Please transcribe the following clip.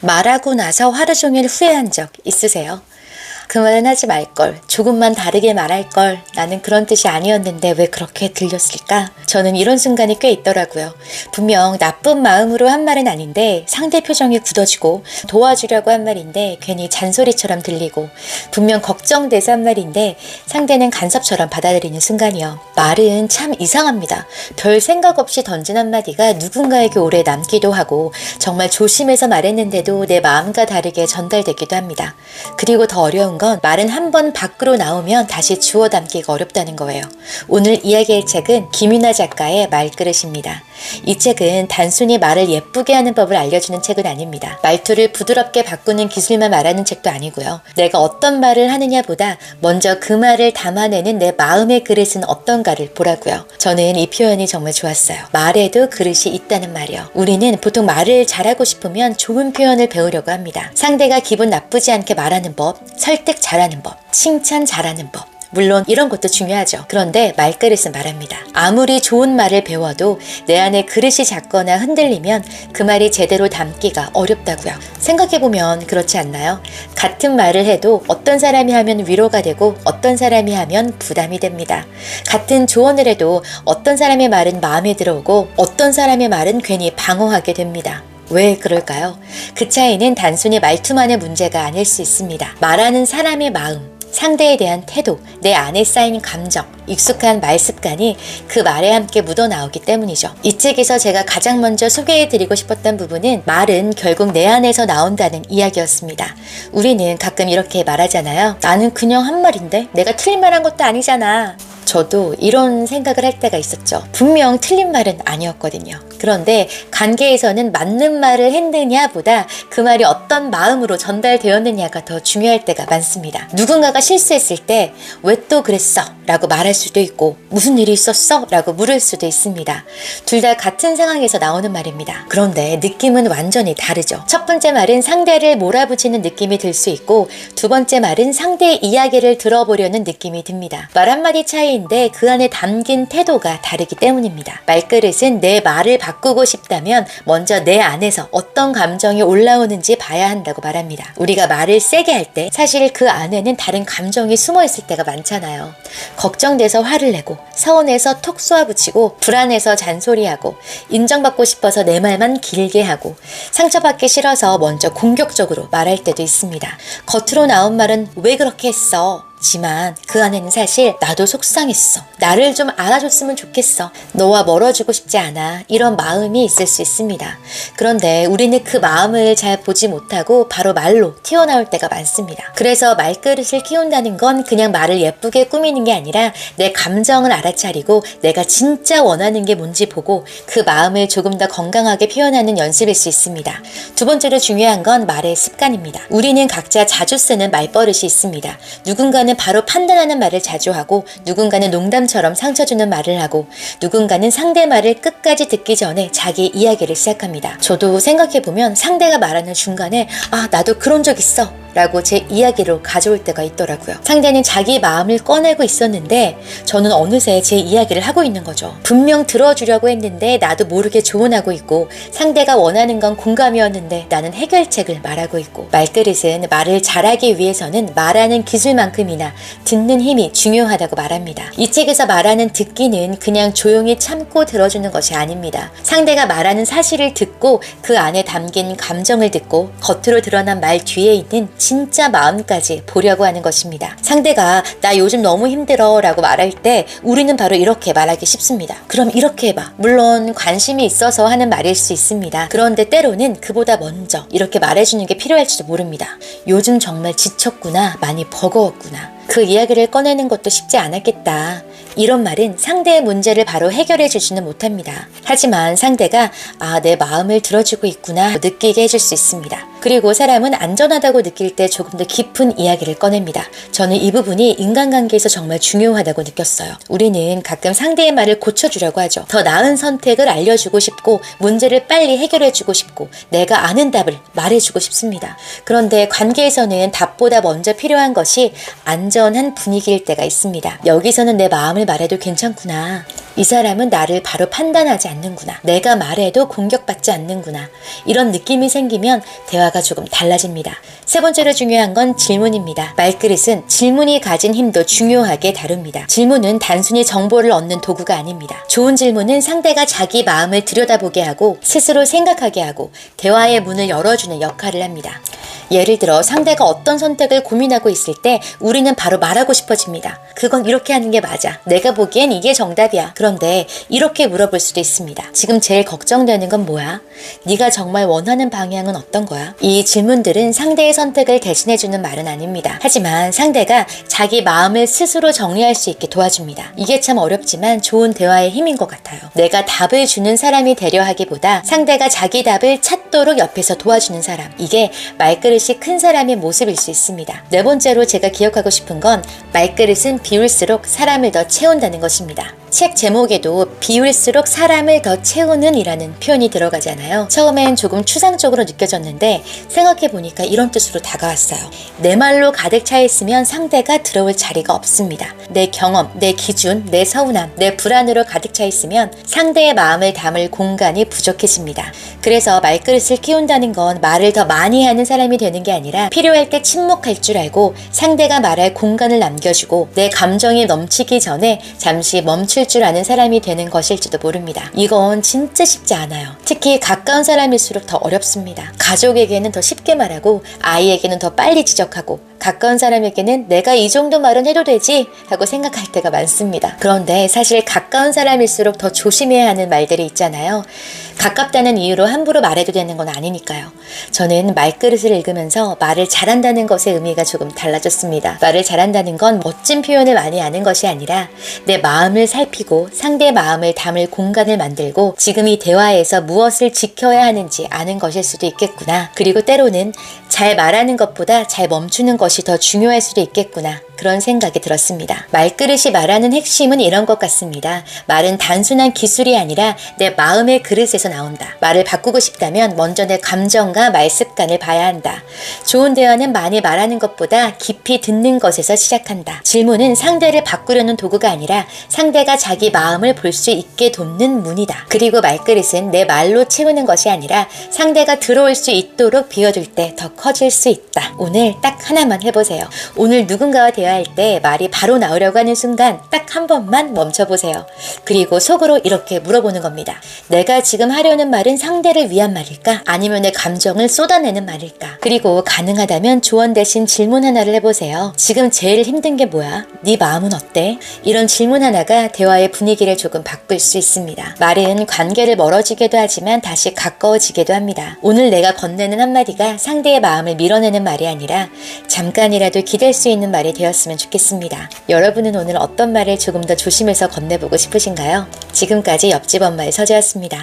말하고 나서 하루 종일 후회한 적 있으세요? 그 말은 하지 말걸, 조금만 다르게 말할걸, 나는 그런 뜻이 아니었는데 왜 그렇게 들렸을까? 저는 이런 순간이 꽤 있더라고요. 분명 나쁜 마음으로 한 말은 아닌데 상대 표정이 굳어지고, 도와주려고 한 말인데 괜히 잔소리처럼 들리고, 분명 걱정돼서 한 말인데 상대는 간섭처럼 받아들이는 순간이요. 말은 참 이상합니다. 별 생각 없이 던진 한마디가 누군가에게 오래 남기도 하고, 정말 조심해서 말했는데도 내 마음과 다르게 전달되기도 합니다. 그리고 더 어려운 건 말은 한 번 밖으로 나오면 다시 주워 담기가 어렵다는 거예요. 오늘 이야기할 책은 김윤아 작가의 말그릇입니다. 이 책은 단순히 말을 예쁘게 하는 법을 알려주는 책은 아닙니다. 말투를 부드럽게 바꾸는 기술만 말하는 책도 아니고요. 내가 어떤 말을 하느냐보다 먼저 그 말을 담아내는 내 마음의 그릇은 어떤가를 보라고요. 저는 이 표현이 정말 좋았어요. 말에도 그릇이 있다는 말이요. 우리는 보통 말을 잘하고 싶으면 좋은 표현을 배우려고 합니다. 상대가 기분 나쁘지 않게 말하는 법, 설득 잘하는 법, 칭찬 잘하는 법, 물론 이런 것도 중요하죠. 그런데 말그릇은 말합니다. 아무리 좋은 말을 배워도 내 안에 그릇이 작거나 흔들리면 그 말이 제대로 담기가 어렵다고요. 생각해보면 그렇지 않나요? 같은 말을 해도 어떤 사람이 하면 위로가 되고 어떤 사람이 하면 부담이 됩니다. 같은 조언을 해도 어떤 사람의 말은 마음에 들어오고 어떤 사람의 말은 괜히 방어하게 됩니다. 왜 그럴까요? 그 차이는 단순히 말투만의 문제가 아닐 수 있습니다. 말하는 사람의 마음, 상대에 대한 태도, 내 안에 쌓인 감정, 익숙한 말 습관이 그 말에 함께 묻어나오기 때문이죠. 이 책에서 제가 가장 먼저 소개해드리고 싶었던 부분은 말은 결국 내 안에서 나온다는 이야기였습니다. 우리는 가끔 이렇게 말하잖아요. 나는 그냥 한 말인데 내가 틀린 말 한 것도 아니잖아. 저도 이런 생각을 할 때가 있었죠. 분명 틀린 말은 아니었거든요. 그런데 관계에서는 맞는 말을 했느냐보다 그 말이 어떤 마음으로 전달되었느냐가 더 중요할 때가 많습니다. 누군가가 실수했을 때 왜 또 그랬어? 라고 말할 수도 있고, 무슨 일이 있었어? 라고 물을 수도 있습니다. 둘 다 같은 상황에서 나오는 말입니다. 그런데 느낌은 완전히 다르죠. 첫 번째 말은 상대를 몰아붙이는 느낌이 들 수 있고, 두 번째 말은 상대의 이야기를 들어보려는 느낌이 듭니다. 말 한마디 차이인데 그 안에 담긴 태도가 다르기 때문입니다. 말그릇은 내 말을 바꾸고 싶다면 먼저 내 안에서 어떤 감정이 올라오는지 봐야 한다고 말합니다. 우리가 말을 세게 할 때 사실 그 안에는 다른 감정이 숨어 있을 때가 많잖아요. 걱정돼서 화를 내고, 서운해서 톡 쏘아붙이고, 불안해서 잔소리하고, 인정받고 싶어서 내 말만 길게 하고, 상처받기 싫어서 먼저 공격적으로 말할 때도 있습니다. 겉으로 나온 말은 왜 그렇게 했어? 지만 그 안에는 사실 나도 속상했어. 나를 좀 알아줬으면 좋겠어. 너와 멀어지고 싶지 않아. 이런 마음이 있을 수 있습니다. 그런데 우리는 그 마음을 잘 보지 못하고 바로 말로 튀어나올 때가 많습니다. 그래서 말그릇을 키운다는 건 그냥 말을 예쁘게 꾸미는 게 아니라 내 감정을 알아차리고 내가 진짜 원하는 게 뭔지 보고 그 마음을 조금 더 건강하게 표현하는 연습일 수 있습니다. 두 번째로 중요한 건 말의 습관입니다. 우리는 각자 자주 쓰는 말버릇이 있습니다. 누군가는 바로 판단하는 말을 자주 하고, 누군가는 농담처럼 상처 주는 말을 하고, 누군가는 상대 말을 끝까지 듣기 전에 자기 이야기를 시작합니다. 저도 생각해보면 상대가 말하는 중간에 나도 그런 적 있어 라고 제 이야기로 가져올 때가 있더라고요. 상대는 자기 마음을 꺼내고 있었는데 저는 어느새 제 이야기를 하고 있는 거죠. 분명 들어주려고 했는데 나도 모르게 조언하고 있고, 상대가 원하는 건 공감이었는데 나는 해결책을 말하고 있고. 말그릇은 말을 잘하기 위해서는 말하는 기술만큼이나 듣는 힘이 중요하다고 말합니다. 이 책에서 말하는 듣기는 그냥 조용히 참고 들어주는 것이 아닙니다. 상대가 말하는 사실을 듣고 그 안에 담긴 감정을 듣고 겉으로 드러난 말 뒤에 있는 진짜 마음까지 보려고 하는 것입니다. 상대가 나 요즘 너무 힘들어 라고 말할 때 우리는 바로 이렇게 말하기 쉽습니다. 그럼 이렇게 해봐. 물론 관심이 있어서 하는 말일 수 있습니다. 그런데 때로는 그보다 먼저 이렇게 말해주는 게 필요할지도 모릅니다. 요즘 정말 지쳤구나. 많이 버거웠구나. 그 이야기를 꺼내는 것도 쉽지 않았겠다. 이런 말은 상대의 문제를 바로 해결해 주지는 못합니다. 하지만 상대가 내 마음을 들어주고 있구나 느끼게 해줄 수 있습니다. 그리고 사람은 안전하다고 느낄 때 조금 더 깊은 이야기를 꺼냅니다. 저는 이 부분이 인간관계에서 정말 중요하다고 느꼈어요. 우리는 가끔 상대의 말을 고쳐주려고 하죠. 더 나은 선택을 알려주고 싶고, 문제를 빨리 해결해주고 싶고, 내가 아는 답을 말해주고 싶습니다. 그런데 관계에서는 답보다 먼저 필요한 것이 안전한 분위기일 때가 있습니다. 여기서는 내 마음을 말해도 괜찮구나. 이 사람은 나를 바로 판단하지 않는구나. 내가 말해도 공격받지 않는구나. 이런 느낌이 생기면 대화가 대화가 조금 달라집니다. 세 번째로 중요한 건 질문입니다. 말그릇은 질문이 가진 힘도 중요하게 다룹니다. 질문은 단순히 정보를 얻는 도구가 아닙니다. 좋은 질문은 상대가 자기 마음을 들여다보게 하고 스스로 생각하게 하고 대화의 문을 열어주는 역할을 합니다. 예를 들어 상대가 어떤 선택을 고민하고 있을 때 우리는 바로 말하고 싶어집니다. 그건 이렇게 하는 게 맞아. 내가 보기엔 이게 정답이야. 그런데 이렇게 물어볼 수도 있습니다. 지금 제일 걱정되는 건 뭐야? 네가 정말 원하는 방향은 어떤 거야? 이 질문들은 상대의 선택을 대신해주는 말은 아닙니다. 하지만 상대가 자기 마음을 스스로 정리할 수 있게 도와줍니다. 이게 참 어렵지만 좋은 대화의 힘인 것 같아요. 내가 답을 주는 사람이 되려 하기보다 상대가 자기 답을 찾도록 옆에서 도와주는 사람. 이게 말그릇이 큰 사람의 모습일 수 있습니다. 네 번째로 제가 기억하고 싶은 건 말그릇은 비울수록 사람을 더 채운다는 것입니다. 책 제목에도 비울수록 사람을 더 채우는 이라는 표현이 들어가잖아요. 처음엔 조금 추상적으로 느껴졌는데 생각해보니까 이런 뜻으로 다가왔어요. 내 말로 가득 차 있으면 상대가 들어올 자리가 없습니다. 내 경험, 내 기준, 내 서운함, 내 불안으로 가득 차 있으면 상대의 마음을 담을 공간이 부족해집니다. 그래서 말그릇을 키운다는 건 말을 더 많이 하는 사람이 되는 게 아니라 필요할 때 침묵할 줄 알고 상대가 말할 공간을 남겨주고 내 감정이 넘치기 전에 잠시 멈출 줄 아는 사람이 되는 것일지도 모릅니다. 이건 진짜 쉽지 않아요. 특히 가까운 사람일수록 더 어렵습니다. 가족에게는 더 쉽게 말하고 아이에게는 더 빨리 지적하고 가까운 사람에게는 내가 이 정도 말은 해도 되지 하고 생각할 때가 많습니다. 그런데 사실 가까운 사람일수록 더 조심해야 하는 말들이 있잖아요. 가깝다는 이유로 함부로 말해도 되는 건 아니니까요. 저는 말그릇을 읽으면서 말을 잘한다는 것의 의미가 조금 달라졌습니다. 말을 잘한다는 건 멋진 표현을 많이 하는 것이 아니라 내 마음을 살피고 상대의 마음을 담을 공간을 만들고 지금 이 대화에서 무엇을 지켜야 하는지 아는 것일 수도 있겠구나. 그리고 때로는 잘 말하는 것보다 잘 멈추는 것이 더 중요할 수도 있겠구나. 그런 생각이 들었습니다. 말그릇이 말하는 핵심은 이런 것 같습니다. 말은 단순한 기술이 아니라 내 마음의 그릇에서 나온다. 말을 바꾸고 싶다면 먼저 내 감정과 말 습관을 봐야 한다. 좋은 대화는 많이 말하는 것보다 깊이 듣는 것에서 시작한다. 질문은 상대를 바꾸려는 도구가 아니라 상대가 자기 마음을 볼 수 있게 돕는 문이다. 그리고 말그릇은 내 말로 채우는 것이 아니라 상대가 들어올 수 있도록 비워둘 때 더 커질 수 있다. 오늘 딱 하나만 해보세요. 오늘 누군가와 대화할 때 말이 바로 나오려고 하는 순간 딱 한 번만 멈춰보세요. 그리고 속으로 이렇게 물어보는 겁니다. 내가 지금 하려는 말은 상대를 위한 말일까? 아니면 내 감정을 쏟아내는 말일까? 그리고 가능하다면 조언 대신 질문 하나를 해보세요. 지금 제일 힘든 게 뭐야? 네 마음은 어때? 이런 질문 하나가 대화의 분위기를 조금 바꿀 수 있습니다. 말은 관계를 멀어지게도 하지만 다시 가까워지기도 합니다. 오늘 내가 건네는 한마디가 상대의 마음을 밀어내는 말이 아니라 잠깐이라도 기댈 수 있는 말이 되었으면 좋겠습니다. 여러분은 오늘 어떤 말을 조금 더 조심해서 건네보고 싶으신가요? 지금까지 옆집 엄마의 서재였습니다.